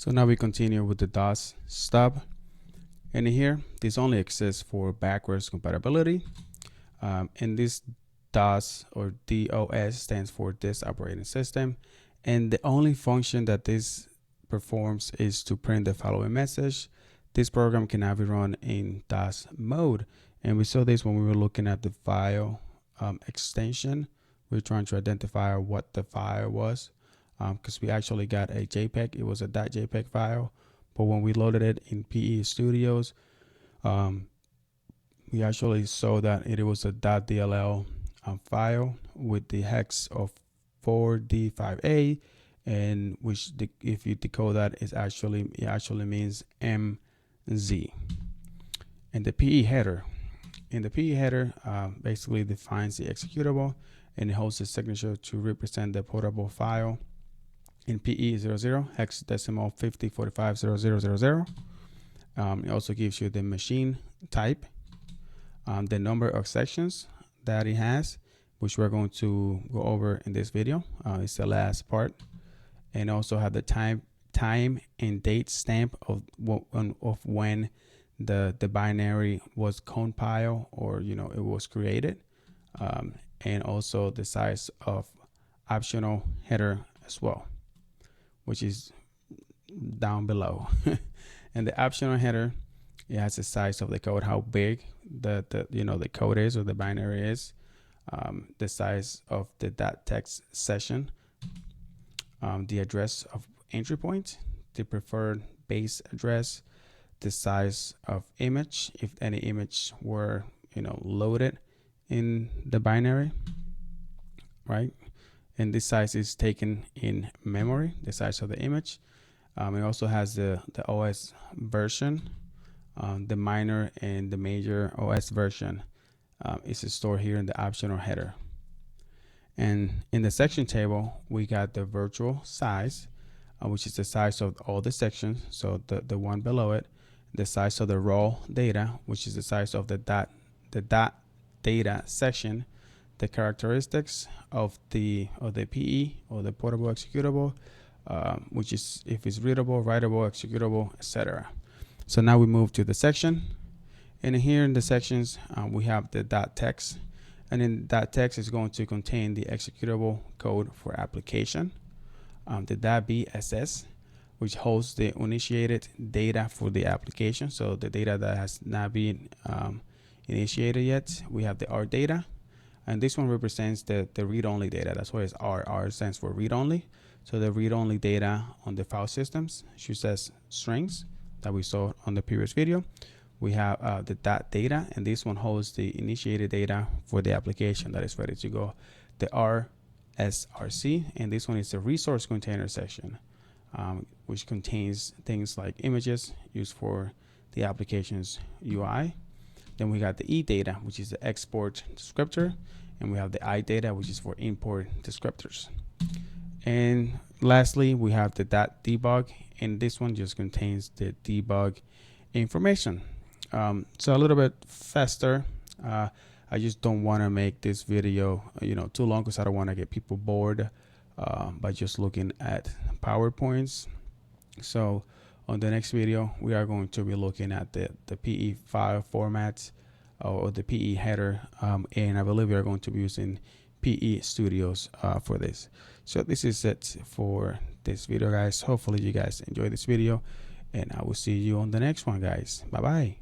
So now we continue with the DOS stub. And here, this only exists for backwards compatibility. And this DOS or DOS stands for this operating system. And the only function that this performs is to print the following message. This program cannot be run in DOS mode. And we saw this when we were looking at the file extension. We were trying to identify what the file was, because we actually got a JPEG. It was a .jpeg file, but when we loaded it in PE Studios, we actually saw that it was a .dll file with the hex of 4D5A, and which if you decode that, it actually means MZ. And the PE header. In the PE header, basically defines the executable, and it holds the signature to represent the portable file in PE00 hexadecimal 50450000. It also gives you the machine type, the number of sections that it has, which we're going to go over in this video. It's the last part, and also have the time and date stamp of when the binary was compiled, or it was created, and also the size of optional header as well, which is down below. And the optional header, it has the size of the code, how big the code is, or the binary is, the size of the .text session, the address of entry point, the preferred base address, the size of image, if any image were loaded in the binary, right? And this size is taken in memory, the size of the image. It also has the OS version, the minor and the major OS version is stored here in the optional header. And in the section table, we got the virtual size, which is the size of all the sections. So the one below it, the size of the raw data, which is the size of the data section, the characteristics of the PE or the portable executable, which is if it's readable, writable, executable, etc. So now we move to the section, and here in the sections we have the .text, and in .text is going to contain the executable code for application, the .bss, which holds the initiated data for the application, so the data that has not been initiated yet. We have the R data, and this one represents the read-only data. That's why it's R. R stands for read-only. So the read-only data on the file systems, she says strings that we saw on the previous video. We have the .data, and this one holds the initiated data for the application that is ready to go. The RSRC, and this one is the resource container section, which contains things like images used for the application's UI. Then we got the E data, which is the export descriptor, and we have the I data, which is for import descriptors. And lastly, we have the .debug, and this one just contains the debug information. So a little bit faster. I just don't want to make this video too long, because I don't want to get people bored by just looking at PowerPoints. So on the next video, we are going to be looking at the PE file formats, or the PE header, and I believe we are going to be using PE Studios for this. So this is it for this video, guys. Hopefully you guys enjoyed this video, and I will see you on the next one, guys. Bye bye.